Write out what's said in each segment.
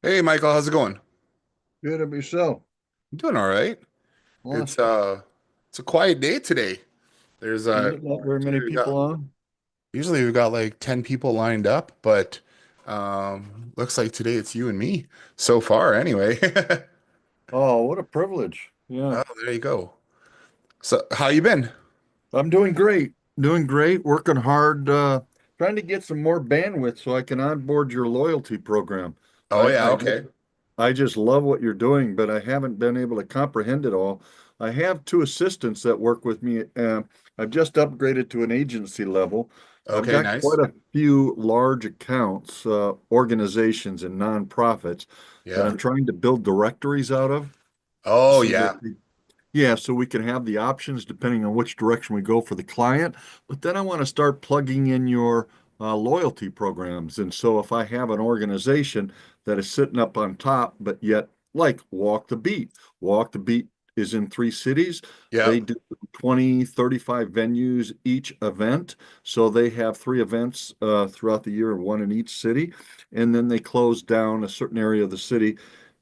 Hey Michael, how's it going? Good of yourself. I'm doing all right. It's Awesome. uh it's a quiet day today. There's Yeah, not very many we people got on. usually we've got like 10 people lined up, but looks like today it's you and me so far anyway. Oh, what a privilege. Yeah. Oh, there you go. So how you been? I'm doing great. Doing great. Working hard, trying to get some more bandwidth so I can onboard your loyalty program. Oh I, yeah, I just okay. I just love what you're doing, but I haven't been able to comprehend it all. I have two assistants that work with me. I've just upgraded to an agency level. I've Okay, got nice. quite a few large accounts, organizations, and nonprofits that Yeah. I'm trying to build directories out of. Oh So that yeah. yeah, so we can have the options depending on which direction we go for the client. But then I want to start plugging in your loyalty programs. And so if I have an organization that is sitting up on top, but yet like Walk the Beat is in three cities. Yeah. They do 20, 35 venues each event. So they have three events throughout the year, one in each city. And then they close down a certain area of the city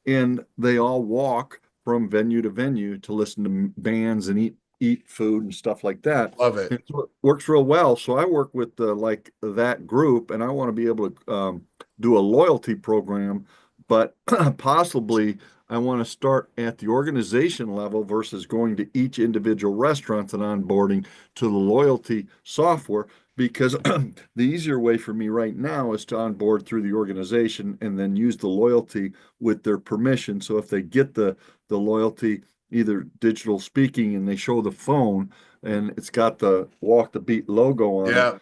and they all walk from venue to venue to listen to bands and eat food and stuff like that. Love it. And so it works real well. So I work with like that group, and I want to be able to do a loyalty program, but possibly I want to start at the organization level versus going to each individual restaurant and onboarding to the loyalty software because the easier way for me right now is to onboard through the organization and then use the loyalty with their permission. So if they get the loyalty, either digital speaking, and they show the phone and it's got the Walk the Beat logo on it, Yeah.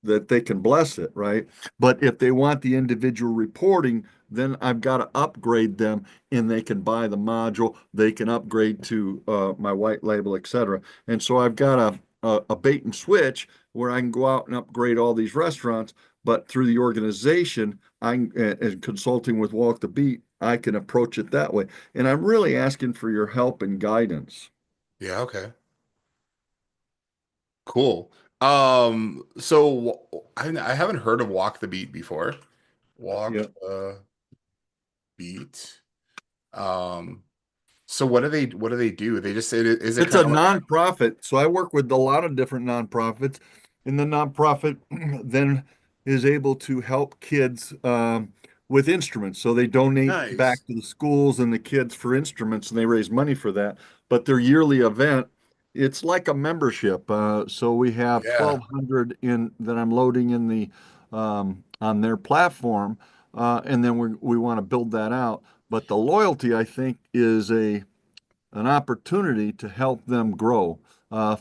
that they can bless it, right? But if they want the individual reporting, then I've got to upgrade them and they can buy the module, they can upgrade to my white label, etc. And so I've got a bait and switch where I can go out and upgrade all these restaurants, but through the organization, and consulting with Walk the Beat, I can approach it that way. And I'm really asking for your help and guidance. Yeah, okay. Cool. I haven't heard of Walk the Beat before. Walk Yeah. the Beat. Um, so what do they do? They just say is it It's kind a of like nonprofit, so I work with a lot of different nonprofits, and the nonprofit then is able to help kids with instruments. So they donate nice? back to the schools and the kids for instruments, and they raise money for that. But their yearly event, it's like a membership. So we have Yeah. 1,200 in that I'm loading in the on their platform, and then we want to build that out. But the loyalty, I think, is a an opportunity to help them grow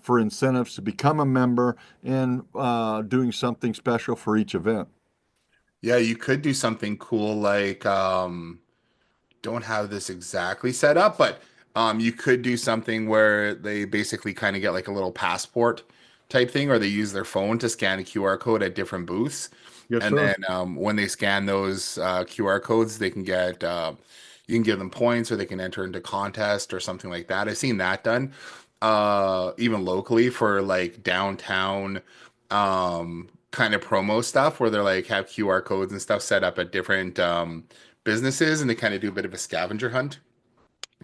for incentives to become a member and doing something special for each event. Yeah, you could do something cool like don't have this exactly set up, but you could do something where they basically kind of get like a little passport type thing, or they use their phone to scan a QR code at different booths. Yes, And sir. then when they scan those QR codes, they can get you can give them points or they can enter into contest or something like that. I've seen that done even locally for like downtown kind of promo stuff where they're like have QR codes and stuff set up at different businesses and they kind of do a bit of a scavenger hunt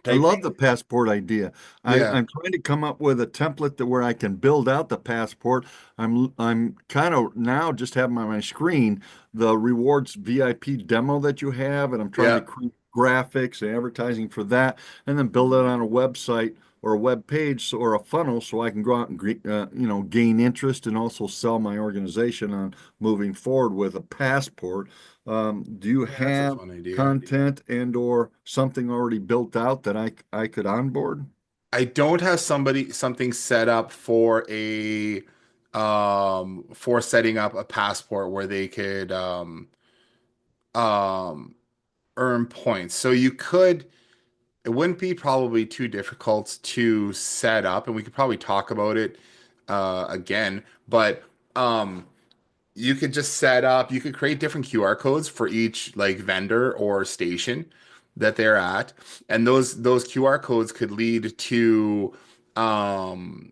I type love thing. the passport idea. Yeah. I'm trying to come up with a template that where I can build out the passport. I'm kind of now just having on my screen the rewards VIP demo that you have, and I'm trying to Yeah. create graphics and advertising for that, and then build it on a website or a web page or a funnel so I can go out and gain interest and also sell my organization on moving forward with a passport. Do you Yeah, that's a have fun idea. content and or something already built out that I could onboard? I don't have something set up for setting up a passport where they could um earn points. So you could it wouldn't be probably too difficult to set up and we could probably talk about it again, but um you could just set up, you could create different QR codes for each like vendor or station that they're at. And those QR codes could lead to um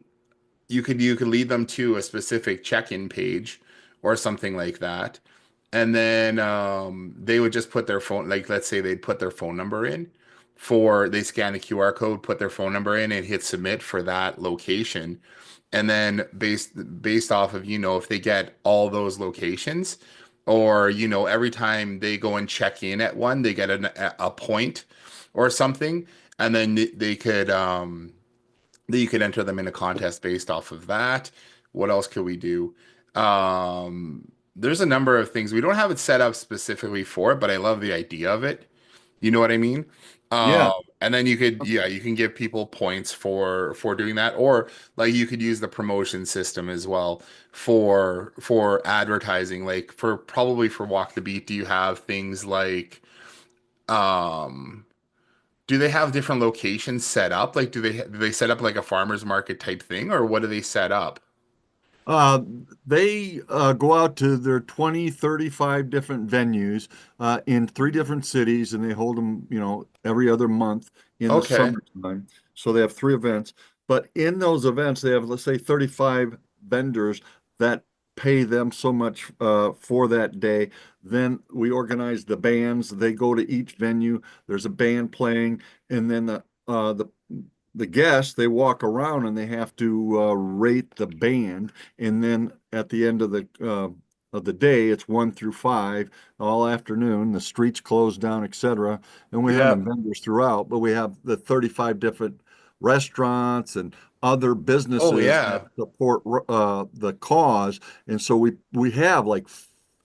you could lead them to a specific check-in page or something like that. and then they would just put their phone, like let's say they'd put their phone number in for, they scan a QR code, put their phone number in, and hit submit for that location. And then based off of, if they get all those locations, or every time they go and check in at one, they get a point or something, and then they could that you could enter them in a contest based off of that. What else could we do? There's a number of things. We don't have it set up specifically for it, but I love the idea of it. You know what I mean? Yeah. And then yeah, you can give people points for doing that, or like you could use the promotion system as well for advertising. Like for probably for Walk the Beat, do you have things like um do they have different locations set up? Like, do they set up like a farmer's market type thing, or what do they set up? Uh, they go out to their 20, 35 different venues in three different cities, and they hold them, every other month in the Okay. summertime. So they have three events. But in those events, they have, let's say, 35 vendors that pay them so much for that day. Then we organize the bands. They go to each venue. There's a band playing, and then the guests, they walk around and they have to rate the band, and then at the end of the day, it's 1 through 5 all afternoon. The streets closed down, etc. And we're Yeah. having vendors throughout, but we have the 35 different restaurants and other Oh businesses that yeah. support the cause. And so we have like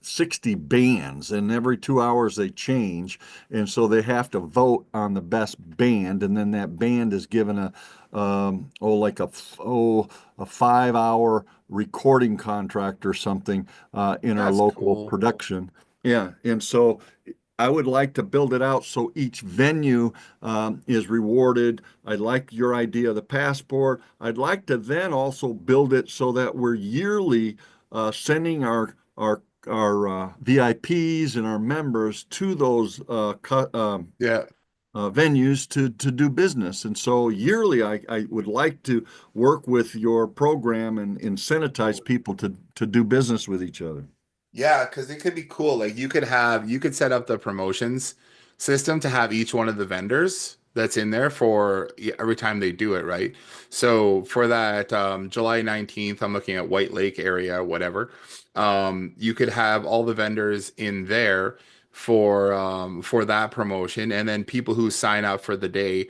60 bands, and every 2 hours they change. And so they have to vote on the best band, and then that band is given like a 5 hour recording contract or something in our That's local cool. production. Yeah, and so I would like to build it out so each venue is rewarded. I like your idea of the passport. I'd like to then also build it so that we're yearly sending our VIPs and our members to those Yeah. venues to do business. And so yearly, I would like to work with your program and incentivize people to do business with each other. Yeah, because it could be cool. Like you could set up the promotions system to have each one of the vendors that's in there for every time they do it, right? So for that July 19th, I'm looking at White Lake area, whatever. You could have all the vendors in there for that promotion, and then people who sign up for the day,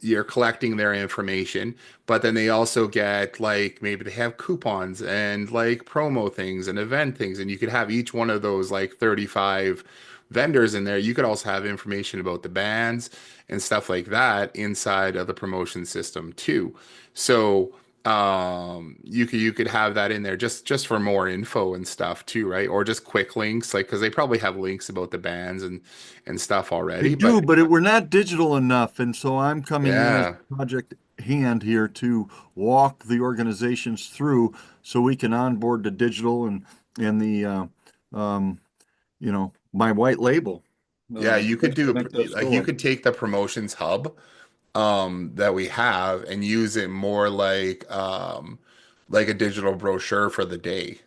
you're collecting their information, but then they also get like maybe they have coupons and like promo things and event things, and you could have each one of those like 35 vendors in there. You could also have information about the bands and stuff like that inside of the promotion system too. So you could have that in there just for more info and stuff too, right? Or just quick links, like because they probably have links about the bands and stuff They already. do, But but we're not digital enough. And so I'm coming in as yeah. a project hand here to walk the organizations through so we can onboard the digital and the um, my white label. Yeah, you could do Make that like you store. could take the promotions hub that we have and use it more like a digital brochure for the day.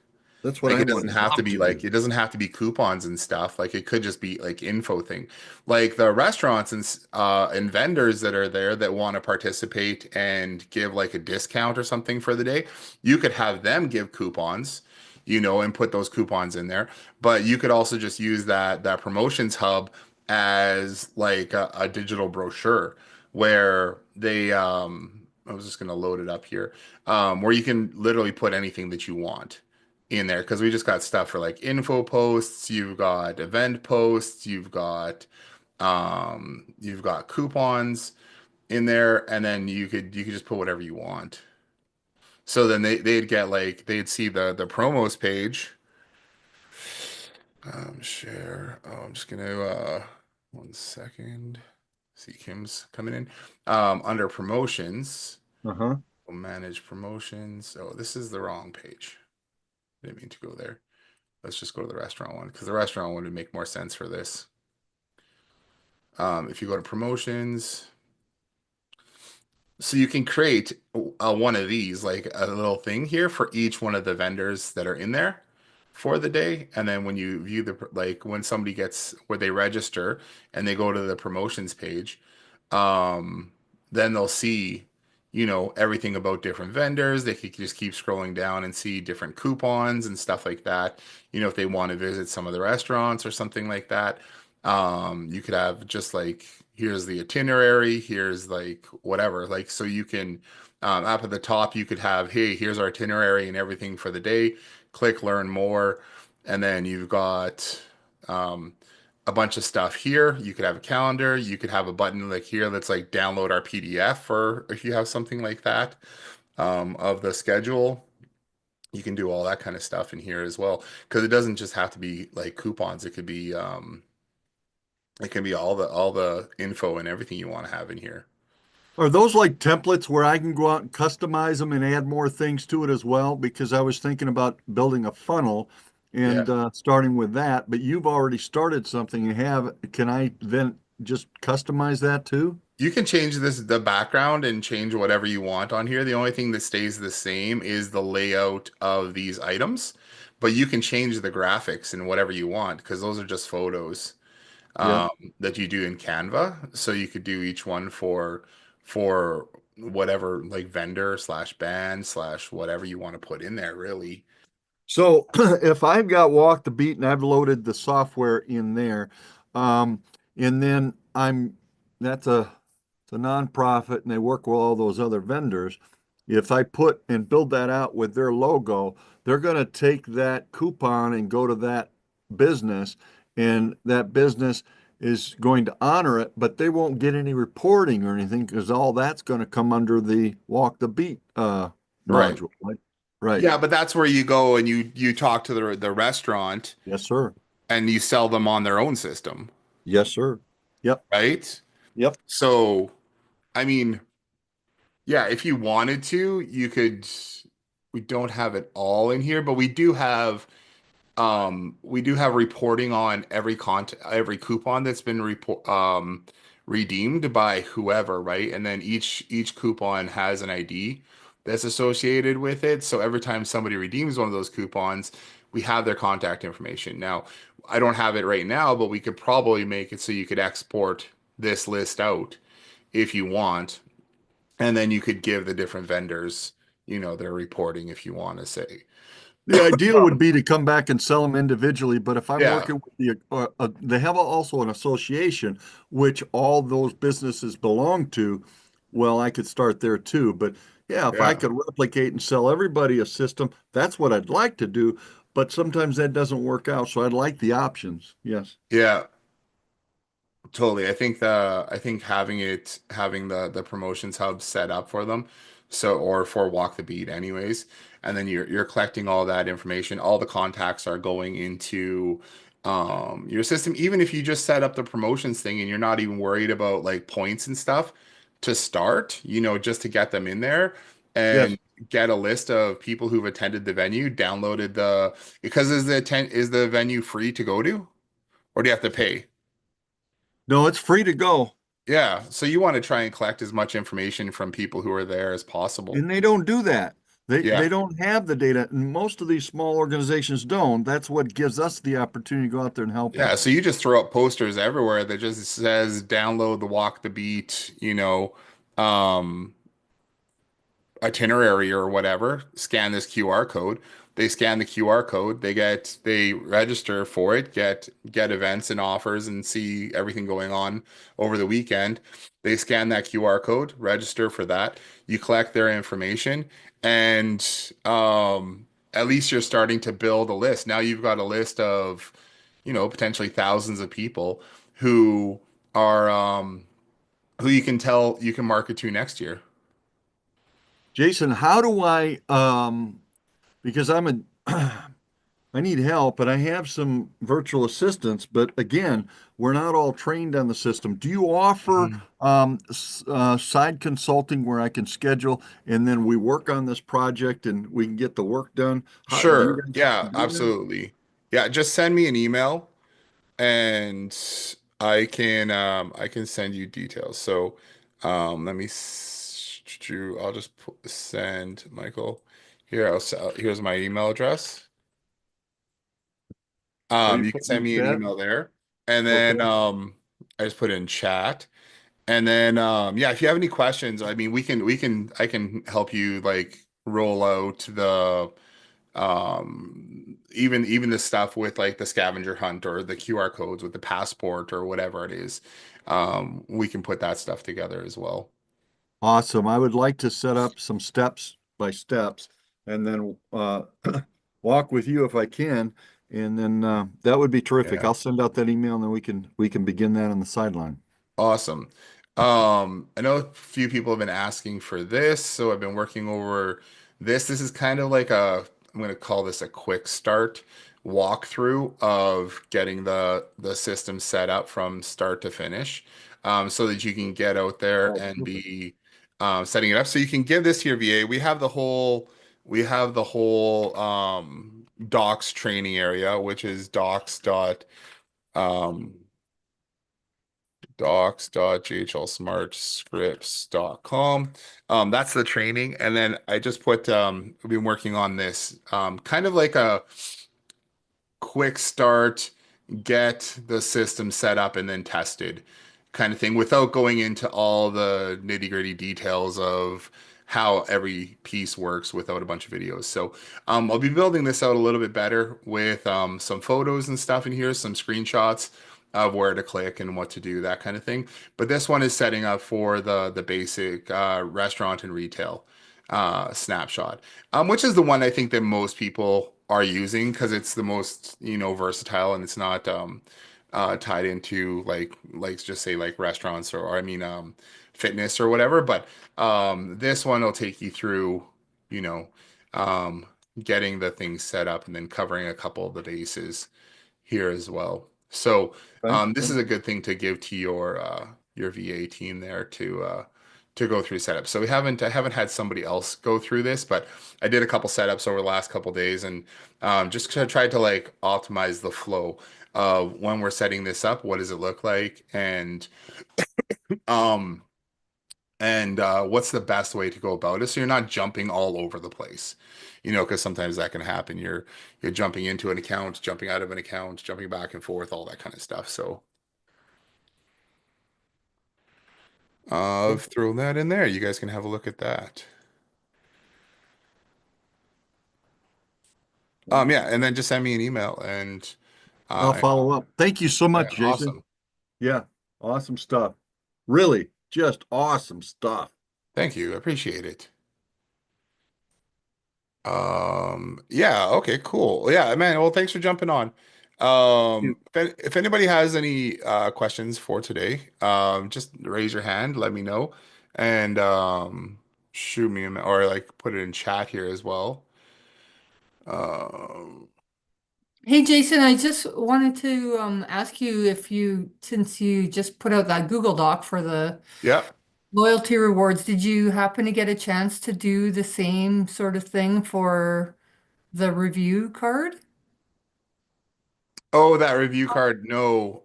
That's what Like I would love to do. it doesn't have to be coupons and stuff. Like it could just be like info thing. Like the restaurants and vendors that are there that want to participate and give like a discount or something for the day, you could have them give coupons, and put those coupons in there. But you could also just use that promotions hub as like a digital brochure where I was just gonna load it up here, where you can literally put anything that you want in there because we just got stuff for like info posts, you've got event posts, you've got coupons in there, and then you could just put whatever you want. So then they'd get like they'd see the promos page. Share. Oh, I'm just gonna 1 second. See Kim's coming in. Under promotions, Uh-huh. we'll manage promotions. Oh, this is the wrong page. Didn't mean to go there. Let's just go to the restaurant one because the restaurant one would make more sense for this. If you go to promotions, so you can create one of these, like a little thing here for each one of the vendors that are in there for the day. And then when you view the, like when somebody gets where they register and they go to the promotions page, um, then they'll see, everything about different vendors. They could just keep scrolling down and see different coupons and stuff like that. If they want to visit some of the restaurants or something like that. You could have just like, here's the itinerary, here's like whatever. Like, so you can, up at the top, you could have, hey, here's our itinerary and everything for the day. Click learn more. And then you've got, um, a bunch of stuff here. You could have a calendar. You could have a button like here that's like download our PDF, or if you have something like that, of the schedule. You can do all that kind of stuff in here as well, because it doesn't just have to be like coupons. It can be all the info and everything you want to have in here. Are those like templates where I can go out and customize them and add more things to it as well? Because I was thinking about building a funnel Yeah. and starting with that, but you've already started something you have. Can I then just customize that too? You can change the background and change whatever you want on here. The only thing that stays the same is the layout of these items, but you can change the graphics and whatever you want because those are just photos, Yeah. um, that you do in Canva. So you could do each one for whatever like vendor slash band slash whatever you want to put in there, really. So if I've got Walk the Beat and I've loaded the software in there, um, and then that's it's a nonprofit and they work with all those other vendors. If I put and build that out with their logo, they're going to take that coupon and go to that business, and that business is going to honor it, but they won't get any reporting or anything because all that's going to come under the Walk the Beat Right. module, right? Right. Yeah, but that's where you go and you talk to the restaurant Yes, sir. and you sell them on their own system, Yes, sir. Yep. right? Yep. So, I mean, yeah, if you wanted to, you could. We don't have it all in here, but we do have reporting on every coupon that's been redeemed by whoever, right? And then each coupon has an ID that's associated with it. So every time somebody redeems one of those coupons, we have their contact information. Now, I don't have it right now, but we could probably make it so you could export this list out if you want, and then you could give the different vendors, their reporting if you want to say. The ideal would be to come back and sell them individually, but if I'm Yeah, working with they have also an association which all those businesses belong to. Well, I could start there too. But yeah, if I yeah, could replicate and sell everybody a system, that's what I'd like to do. But sometimes that doesn't work out. So I'd like the options. Yes. yeah. Totally. I think having the promotions hub set up for them, so or for Walk the Beat anyways, and then you're collecting all that information. All the contacts are going into your system. Even if you just set up the promotions thing and you're not even worried about like points and stuff to start, just to get them in there Yes. and get a list of people who've attended the venue, downloaded because is the venue free to go to, or do you have to pay? No, it's free to go. Yeah, so you want to try and collect as much information from people who are there as possible. And they don't do that. They Yeah. don't have the data, and most of these small organizations don't. That's what gives us the opportunity to go out there and help Yeah, them. so you just throw up posters everywhere that just says download the Walk the Beat, um itinerary or whatever, scan this QR code. They scan the QR code, they register for it, get events and offers and see everything going on over the weekend. They scan that QR code, register for that. You collect their information and at least you're starting to build a list. Now you've got a list of, potentially thousands of people who are who you can tell you can market to next year. Jason, how do I because I need help and I have some virtual assistants, but again, we're not all trained on the system. Do you offer side consulting where I can schedule and then we work on this project and we can get the work done? How do you Sure. guys Yeah, do that? absolutely. Yeah, just send me an email and I can send you details. So let me I'll just send Michael here. Here's my email address. Or you You can put in send the me an chat? email there, and then Okay. I just put it in chat. And then yeah, if you have any questions, I mean, I can help you like roll out the even the stuff with like the scavenger hunt or the QR codes with the passport or whatever it is. We can put that stuff together as well. Awesome. I would like to set up some steps by steps and then walk with you if I can. And then that would be terrific. Yeah. I'll send out that email and then we can begin that on the sideline. Awesome. I know a few people have been asking for this, so I've been working over this. This is kind of like I'm going to call this a quick start walkthrough of getting the system set up from start to finish, so that you can get out there Oh, and perfect. be setting it up. So you can give this to your VA. We have the whole docs training area, which is um, docs.ghlsmartscripts.com. That's the training. And then I just put, we've been working on this, kind of like a quick start, get the system set up and then tested kind of thing without going into all the nitty-gritty details of how every piece works without a bunch of videos. So I'll be building this out a little bit better with some photos and stuff in here, some screenshots of where to click and what to do, that kind of thing. But this one is setting up for the basic restaurant and retail snapshot, which is the one I think that most people are using because it's the most, versatile and it's not tied into like just say like restaurants or I mean fitness or whatever. But this one will take you through, you know, um, getting the things set up and then covering a couple of the bases here as well. So Okay. this is a good thing to give to your VA team there to go through setup. So I haven't had somebody else go through this, but I did a couple setups over the last couple days and just tried to like optimize the flow of when we're setting this up, what does it look like, um and what's the best way to go about it so you're not jumping all over the place, because sometimes that can happen. You're jumping into an account, jumping out of an account, jumping back and forth, all that kind of stuff. So I've thrown that in there. You guys can have a look at that. Yeah, and then just send me an email I'll and follow up. Thank you so yeah, much, Jason. awesome. Yeah, awesome stuff. Really, just awesome stuff. Thank you. I appreciate it. Yeah, okay, cool. Yeah, man, well, thanks for jumping on. If anybody has any questions for today, just raise your hand, let me know, and shoot me or like put it in chat here as well. Um, Hey Jason, I just wanted to ask you if you, since you just put out that Google Doc for the yeah. loyalty rewards, did you happen to get a chance to do the same sort of thing for the review card? Oh, that review card. No.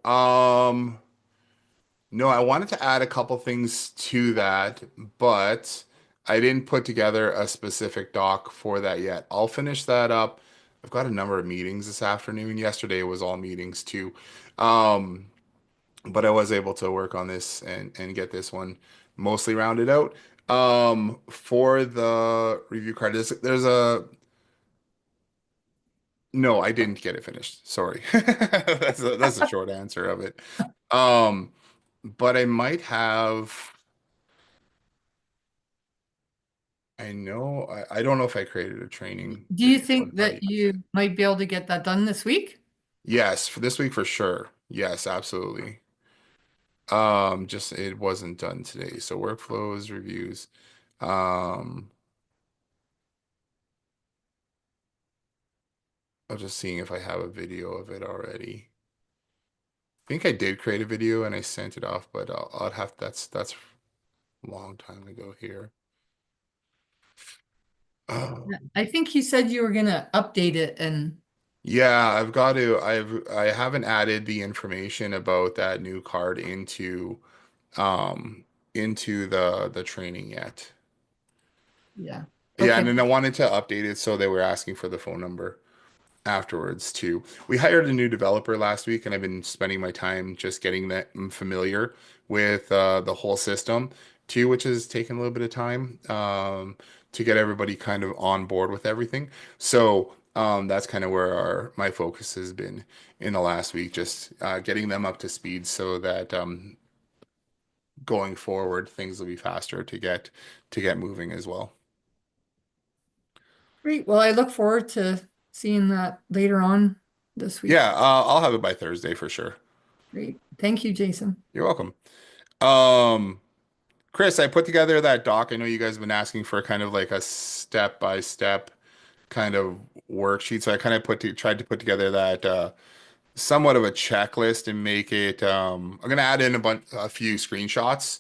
No, I wanted to add a couple things to that, but I didn't put together a specific doc for that yet. I'll finish that up. I've got a number of meetings this afternoon. Yesterday was all meetings too. Um, but I was able to work on this and get this one mostly rounded out. For the review card, there's a no, I didn't get it finished. Sorry. That's a short answer of it. Um, but I might have. I don't know if I created a training Do you video and think how that to use it. you might be able to get that done this week? Yes, for this week for sure. Yes, absolutely. Just it wasn't done today. So workflows, reviews. Um, I'm just seeing if I have a video of it already. I think I did create a video and I sent it off, but I'll have that's a long time ago here. Yeah. Um, I think you said you were gonna update it and yeah, I've got to. I haven't added the information about that new card um into the training yet. yeah. Yeah, and Okay. then I wanted to update it so they were asking for the phone number. afterwards too. We hired a new developer last week, and I've been spending my time just getting them familiar with the whole system too, which has taken a little bit of time to get everybody kind of on board with everything. So that's kind of where our my focus has been in the last week, just getting them up to speed so that going forward things will be faster to get moving as well. Great. Well, I look forward to seeing that later on this week. Yeah, I'll have it by Thursday for sure. Great. Thank you, Jason. You're welcome. Um, Chris, I put together that doc. I know you guys have been asking for kind of like a step-by-step kind of worksheet. So I kind of tried to put together that somewhat of a checklist and make it I'm gonna add in a few screenshots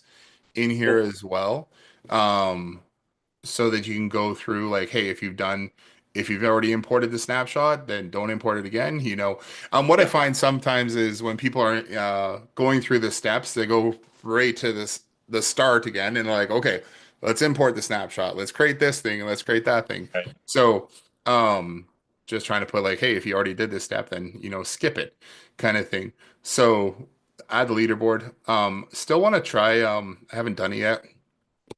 in here Cool. as well. Um, so that you can go through like, hey, if you've already imported the snapshot, then don't import it again. What I Yeah. find sometimes is when people are going through the steps, they go right to the start again, and they're like, okay, let's import the snapshot. Let's create this thing and let's create that thing. Right. So, um, just trying to put like, hey, if you already did this step, then skip it, kind of thing. So add the leaderboard. Still want to try. I haven't done it yet,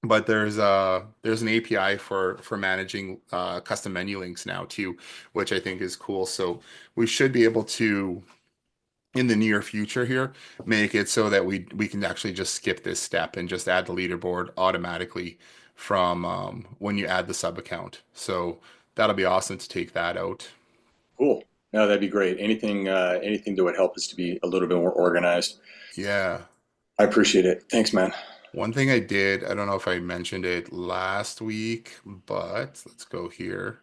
but there's an API for managing custom menu links now too, which I think is cool. So we should be able to in the near future here make it so that we can actually just skip this step and just add the leaderboard automatically from when you add the sub account. So that'll be awesome to take that out. Cool. No, that'd be great. Anything that would help us to be a little bit more organized. Yeah. I appreciate it. Thanks, man. One thing I did, I don't know if I mentioned it last week, but let's go here.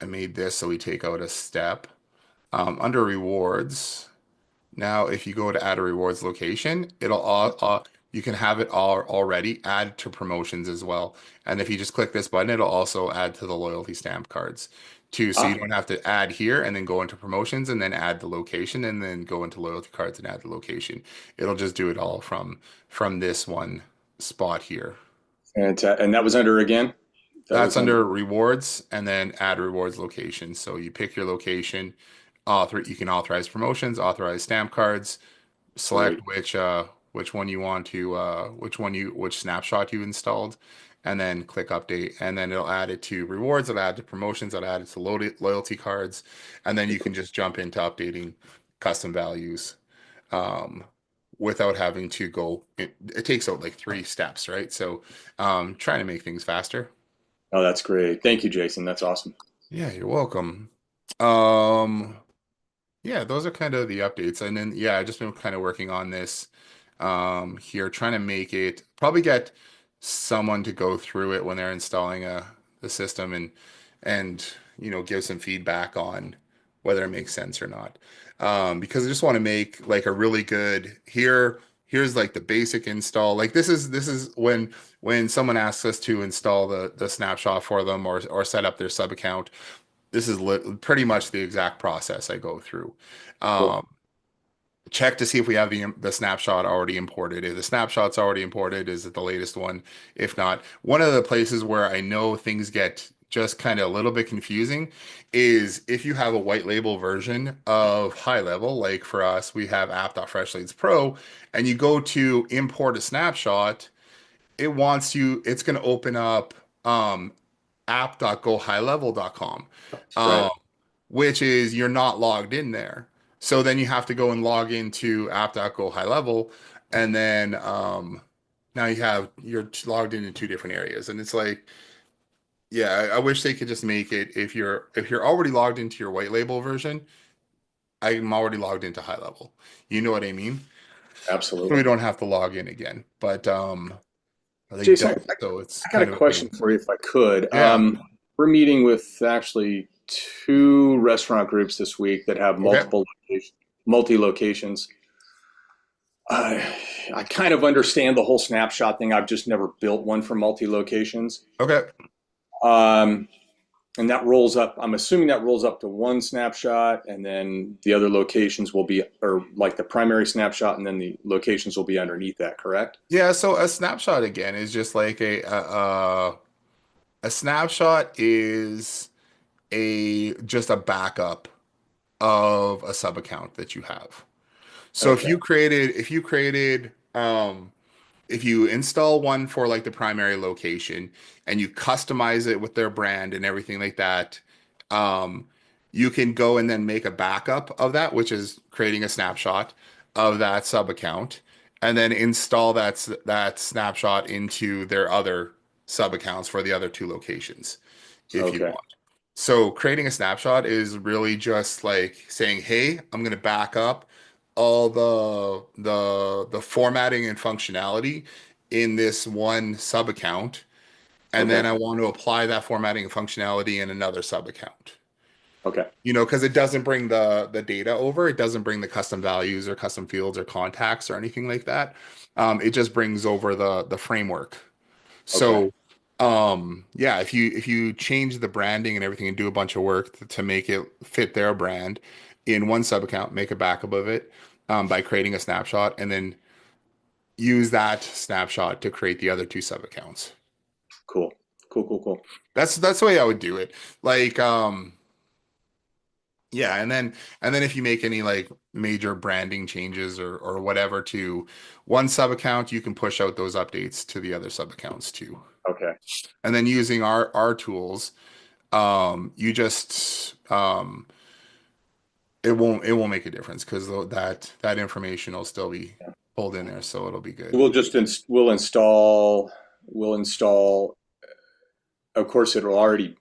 I made this so we take out a step. Under rewards, now if you go to add a rewards location, it'll all you can have it all already add to promotions as well. And if you just click this button, it'll also add to the loyalty stamp cards too. So you Ah, don't have to add here and then go into promotions and then add the location and then go into loyalty cards and add the location. It'll just do it all from this one spot here. and that was under again. That That's was under. under rewards and then add rewards location. So you pick your location, you can authorize promotions, authorize stamp cards, select Great. which one you want to which snapshot you installed, and then click update. And then it'll add it to rewards, it'll add to promotions, it'll add it to loyalty cards, and then you can just jump into updating custom values without having to go it takes out like 3 steps, right? So trying to make things faster. Oh, that's great. Thank you, Jason. That's awesome. Yeah, you're welcome. Um, yeah, those are kind of the updates. And then yeah, I just been kind of working on this here, trying to make it probably get someone to go through it when they're installing the system and give some feedback on whether it makes sense or not. Because I just want to make like a really good here's like the basic install. Like this is when someone asks us to install the snapshot for them or set up their sub account, this is pretty much the exact process I go through. Cool. Um, Check to see if we have the snapshot already imported. If the snapshot's already imported, is it the latest one? If not, one of the places where I know things get just kind of a little bit confusing is if you have a white label version of high level, like for us, we have app.freshleads Pro, and you go to import a snapshot, it's going to open up app.gohighlevel.com, um, Right. which is you're not logged in there. So then you have to go and log into app.gohighlevel, and then now you're logged into 2 different areas, and it's like, yeah, I wish they could just make it if you're already logged into your white label version, I'm already logged into high level. You know what I mean? So we Absolutely. don't have to log in again. But they Jason, don't, so it's I got a kind of a question pain. for you if I could. Yeah. We're meeting with actually two restaurant groups this week that have Okay. multi-locations. I kind of understand the whole snapshot thing. I've just never built one for multi-locations. Okay. Um, and that rolls up, I'm assuming that rolls up to one snapshot, and then the other locations will be, or like the primary snapshot, and then the locations will be underneath that, correct? Yeah, so a snapshot again is just like a snapshot is a just a backup of a sub account that you have. So Okay. if you install one for like the primary location and you customize it with their brand and everything like that, um, you can go and then make a backup of that, which is creating a snapshot of that sub account, and then install that snapshot into their other sub accounts for the other two locations if you Okay. want. So creating a snapshot is really just like saying, "Hey, I'm going to back up all the formatting and functionality in this one sub account, and then Okay. I want to apply that formatting and functionality in another sub account." Okay. Because it doesn't bring the data over, it doesn't bring the custom values or custom fields or contacts or anything like that. It just brings over the framework. Okay. So, yeah, if you change the branding and everything and do a bunch of work to make it fit their brand in one sub account, make a backup of it by creating a snapshot, and then use that snapshot to create the other two sub accounts. Cool. Cool. Cool. Cool. That's the way I would do it. Like, yeah, and then if you make any like major branding changes or whatever to one sub account, you can push out those updates to the other sub accounts too. Okay. And then using our tools, you just it won't make a difference because that information will still be pulled in there, so it'll be good. We'll install. Of course, it'll already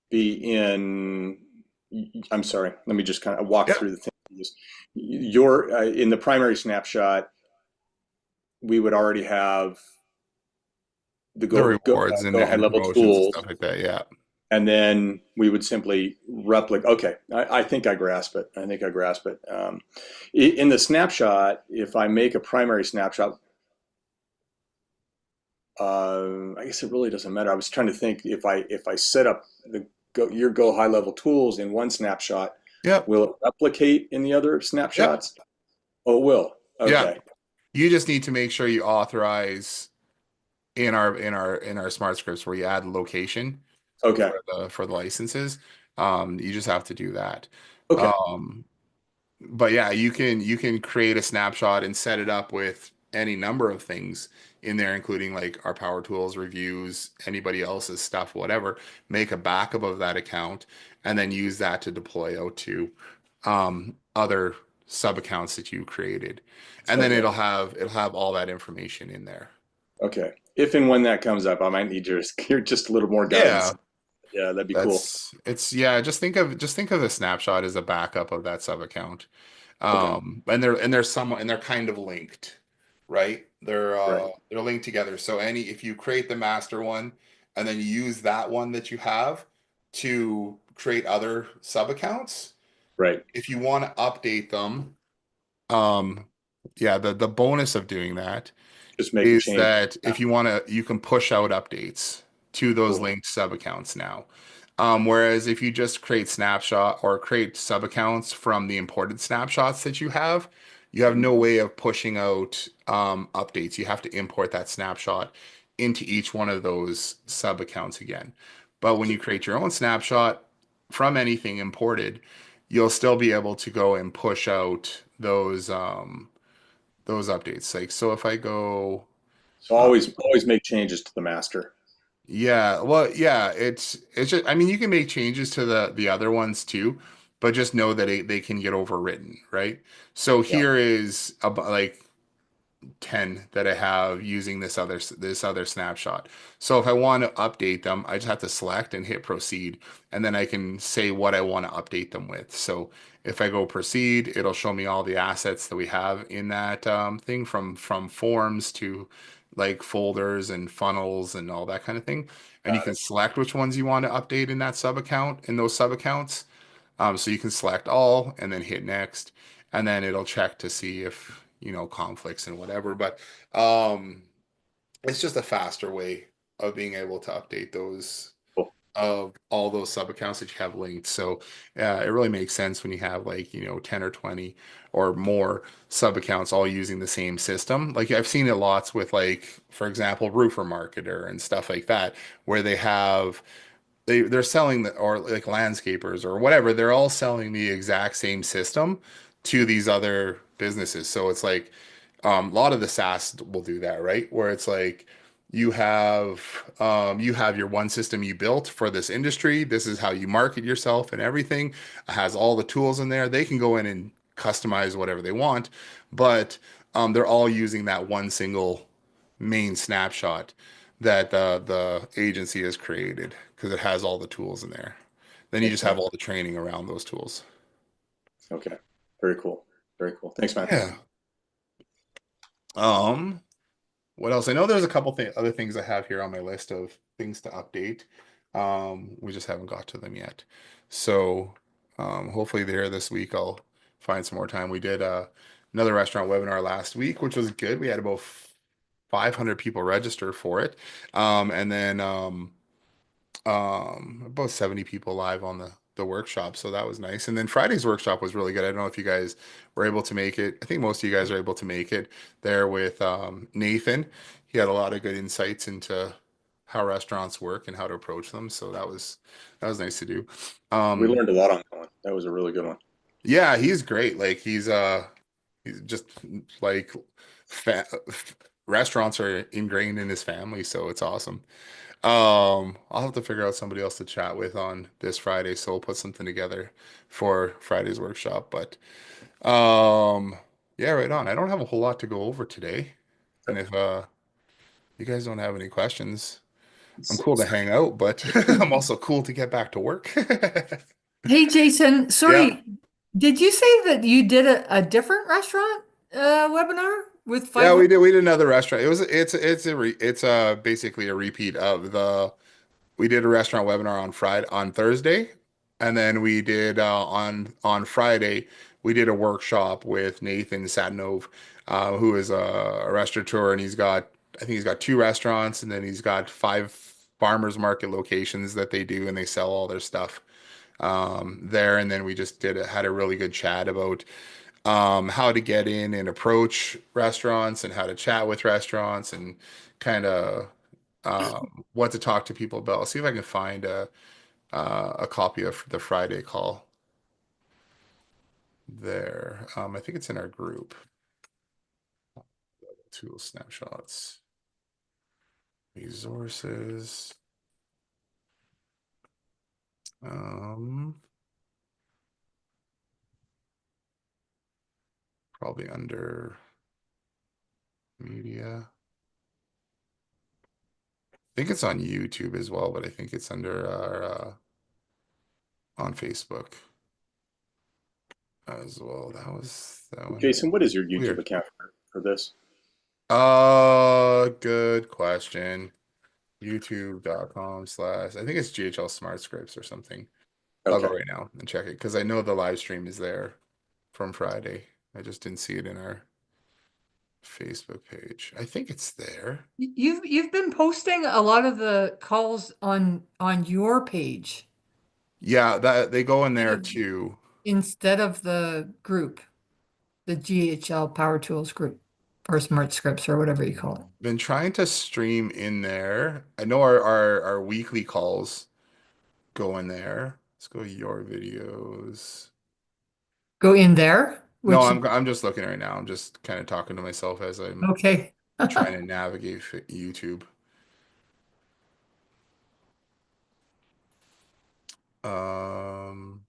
be in. I'm sorry. Let me just kind of walk Yeah, through the things. Your in the primary snapshot, we would already have the the rewards and go high and level promotions and tools, stuff like that. Yeah. and then we would simply replicate. Okay, I think I grasp it. I think I grasp it. In the snapshot, if I make a primary snapshot, I guess it really doesn't matter. I was trying to think if I set up your go high level tools in one snapshot, Yep. will it replicate in the other Yep. snapshots? Oh, it will. Yeah. Okay. You just need to make sure you authorize in our smart scripts where you add location Okay. for the licenses. You just have to do that. Okay. Um, but yeah, you can create a snapshot and set it up with any number of things in there, including like our power tools reviews, anybody else's stuff, whatever. Make a backup of that account and then use that to deploy out to other sub accounts that you created. And then Okay. it'll have all that information in there. Okay. If and when that comes up, I might need just a little more guidance. Yeah, Yeah, that'd be cool. it's yeah, just think of the snapshot as a backup of that sub account. Okay. And they're kind of linked, right? They're Right. uh they're linked together. So if you create the master one and then you use that one that you have to create other sub accounts, Right. if you want to update them, um yeah, the bonus of doing that Just make a is change. that if you want to, you can push out updates to those Cool. linked sub accounts now. Whereas if you just create snapshot or create sub accounts from the imported snapshots that you have Mhm. no way of pushing out updates. You have to import that snapshot into each one of those sub accounts again. But when you create your own snapshot from anything imported, you'll still be able to go and push out those updates. Like, so if I go, So uh, always make changes to the master. yeah, well, yeah, it's just, I mean, you can make changes to the other ones too, but just know that they can get overwritten, right? So Yeah. here is about like 10 that I have using this other snapshot. So if I want to update them, I just have to select and hit proceed, and then I can say what I want to update them with. So if I go proceed, it'll show me all the assets that we have in that thing from forms to like folders and funnels and all that kind of thing. And you Got can it. select which ones you want to update in that sub account, in those sub accounts. So you can select all and then hit next, and then it'll check to see if, conflicts and whatever. But um, it's just a faster way of being able to update those Cool. of all those sub accounts that you have linked. So it really makes sense when you have like, 10 or 20 or more sub accounts all using the same system. Like I've seen it lots with like, for example, Roofer Marketer and stuff like that, where they have they're selling the, or like landscapers or whatever, they're all selling the exact same system to these other businesses. So it's like a lot of the SaaS will do that, right? Where it's like you have your one system you built for this industry. This is how you market yourself and everything. It has all the tools in there. They can go in and customize whatever they want, but they're all using that one single main snapshot that the agency has created because it has all the tools in there. Then you just have Excellent. all the training around those tools. Okay. Very cool. Very cool. Thanks, man. Yeah. Um, what else? I know there's a couple other things I have here on my list of things to update. We just haven't got to them yet. So, hopefully there this week I'll find some more time. We did another restaurant webinar last week, which was good. We had about 500 people register for it. And then about 70 people live on the workshop, so that was nice. And then Friday's workshop was really good. I don't know if you guys were able to make it. I think most of you guys are able to make it there with Nathan. He had a lot of good insights into how restaurants work and how to approach them, so that was nice to do. We um learned a lot on that one. That was a really good one. yeah, he's great. Like he's just like restaurants are ingrained in his family, so it's awesome. I'll have to figure out somebody else to chat with on this Friday, so we'll put something together for Friday's workshop. But yeah, right on. I don't have a whole lot to go over today. And if you guys don't have any questions, I'm cool to hang out, but I'm also cool to get back to work. Hey, Jason, Yeah. sorry, did you say that you did a different restaurant webinar with Yeah, 500? we did another restaurant. It's basically a repeat of the we did a restaurant webinar on Thursday, and then we did on Friday we did a workshop with Nathan Sadnov, who is a restaurateur, and I think he's got two restaurants, and then he's got five farmers market locations that they do, and they sell all their stuff there. And then we just had a really good chat about how to get in and approach restaurants and how to chat with restaurants and kind of what to talk to people about. I'll see if I can find a copy of the Friday call there. I think it's in our group. Tool snapshots, resources. Um, Probably under media. I think it's on YouTube as well, but I think it's under our on Facebook as well. That was that one. Jason, what is your YouTube Weird. account for this? Good question. YouTube.com/ I think it's GHL Smart Scripts or something. I'll go Okay. right now and check it because I know the live stream is there from Friday. I just didn't see it in our Facebook page. I think it's there. You've been posting a lot of the calls on your page Yeah, that they go in instead there of too. instead of the group, the GHL Power Tools group, or Smart Scripts, or whatever you call it. Been trying to stream in there. I know our weekly calls go in there. Let's go your videos. Go in there, No, which, I'm just looking right now. I'm just kind of talking to myself as I'm okay. trying to navigate YouTube. Um,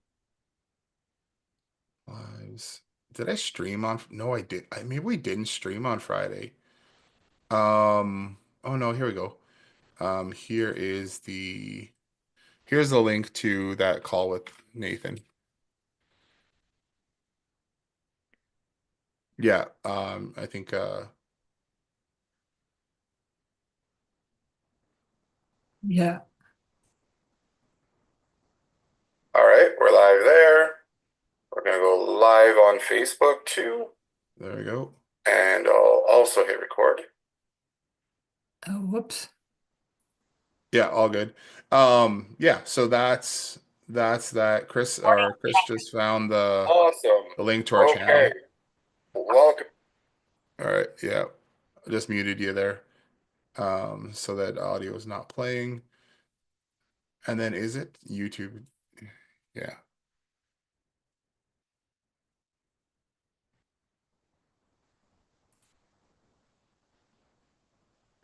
Lives. Did I stream on? No, I did. Maybe we didn't stream on Friday. Oh no, here we go. Here is here's the link to that call with Nathan. Yeah, I think Yeah. all right, we're live there. We're gonna go live on Facebook too. There we go. And I'll also hit record. Oh, whoops. Yeah, all good. Yeah, so that's that. Chris just found Awesome. the link to our Okay. channel. Welcome. All right, yeah. I just muted you there. So that audio is not playing. And then is it YouTube? Yeah.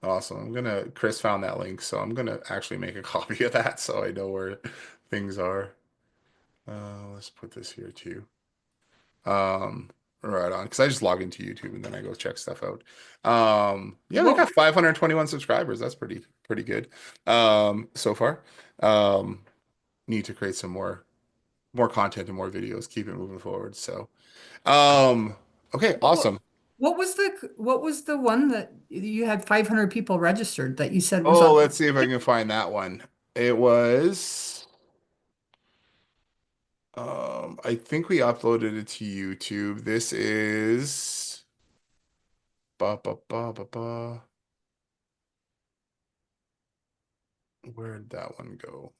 Awesome. Chris found that link, so I'm gonna actually make a copy of that so I know where things are. Let's put this here too. Um, right on, because I just log into YouTube and then I go check stuff out. Yeah, we What got 521 subscribers. That's pretty good. So far. Um, Need to create some more content and more videos. Keep it moving forward. So, um, okay, what awesome. what was the one that you had 500 people registered that you said was Oh, on? let's see if I can find that one. It was. I think we uploaded it to YouTube. This is ba ba ba ba ba. Where'd that one go?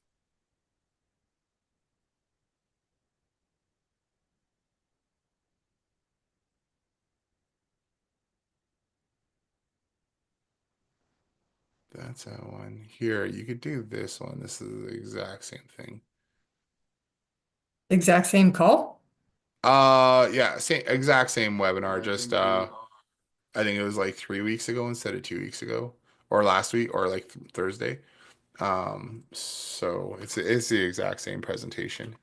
That's that one. Here, you could do this one. This is the exact same thing. Exact same call? Yeah, same exact same webinar, just I think it was like 3 weeks ago instead of 2 weeks ago, or last week, or like Thursday. So it's the exact same presentation.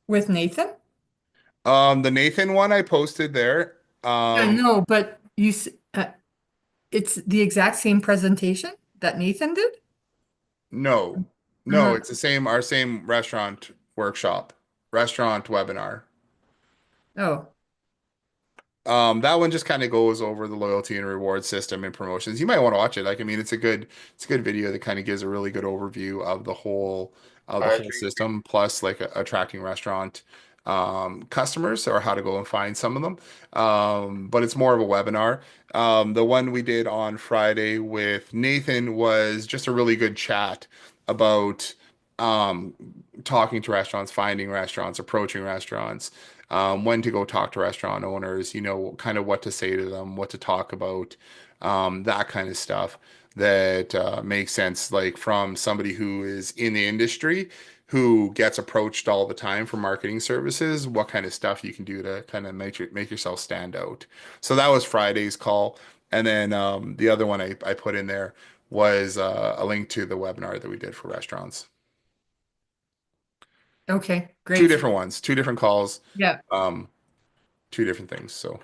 With Nathan? The Nathan one I posted there. Yeah, no, but it's the exact same presentation that Nathan did? No, no, Uh-huh. it's the same, our same restaurant workshop, restaurant webinar. Oh, That one just kind of goes over the loyalty and reward system and promotions. You might want to watch it. Like, I mean, it's a good video that kind of gives a really good overview of the I whole think system, plus like attracting restaurant customers or how to go and find some of them. But it's more of a webinar. The one we did on Friday with Nathan was just a really good chat about um talking to restaurants, finding restaurants, approaching restaurants, when to go talk to restaurant owners, kind of what to say to them, what to talk about, that kind of stuff that makes sense, like from somebody who is in the industry, who gets approached all the time for marketing services, what kind of stuff you can do to kind of make yourself stand out. So that was Friday's call. And then the other one I put in there was a link to the webinar that we did for restaurants. okay, Two great. different ones, two different calls, Yeah, um, two different things. So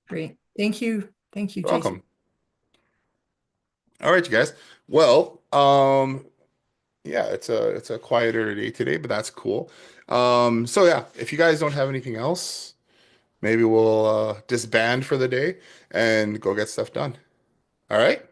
great. Thank you. Thank you, you're Jason. welcome. All right, you guys. Well, yeah, it's a quieter day today, but that's cool. So yeah, if you guys don't have anything else, maybe we'll disband for the day and go get stuff done. All right?